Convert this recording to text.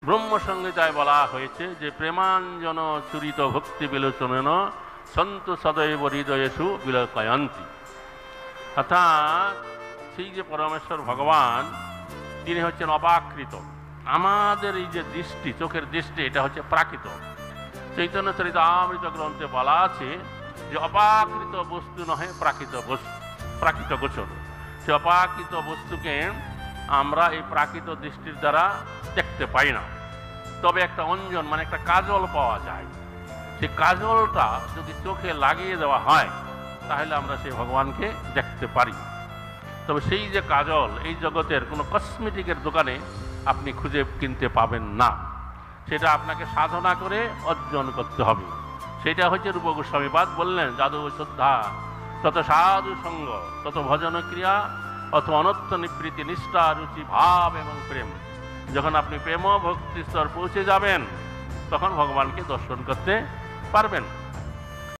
ব্রহ্মসংহিতায় বলা হয়েছে যে প্রেমাঞ্জন চুরিত ভক্তি বিলোচনেন সন্তু সদৈব হৃদয়েষু বিলোকয়ন্তি। অর্থাৎ সেই যে পরমেশ্বর ভগবান তিনি হচ্ছেন অপাকৃত। আমাদের এই যে দৃষ্টি, চোখের দৃষ্টি, এটা হচ্ছে প্রাকৃত। চৈতন্য চরিতামৃত গ্রন্থে বলা আছে যে অপাকৃত বস্তু নহে প্রাকৃত বস্তু, প্রাকৃত গোচর। সে অপাকৃত বস্তুকে আমরা এই প্রাকৃত দৃষ্টির দ্বারা দেখতে পাই না। তবে একটা অঞ্জন মানে একটা কাজল পাওয়া যায়। সেই কাজলটা যদি চোখে লাগিয়ে দেওয়া হয় তাহলে আমরা সেই ভগবানকে দেখতে পারি। তবে সেই যে কাজল এই জগতের কোনো কসমেটিকের দোকানে আপনি খুঁজে কিনতে পাবেন না। সেটা আপনাকে সাধনা করে অর্জন করতে হবে। সেটা হচ্ছে রূপ গোস্বামীপাদ বললেন, যাদু শ্রদ্ধা তত সাধু সঙ্গ তত ভজন ক্রিয়া অথ অনত্য নিবৃত্তি নিষ্ঠা রুচি ভাব এবং প্রেম। যখন আপনি প্রেম ভক্তি স্তর পৌঁছে যাবেন তখন ভগবানকে দর্শন করতে পারবেন।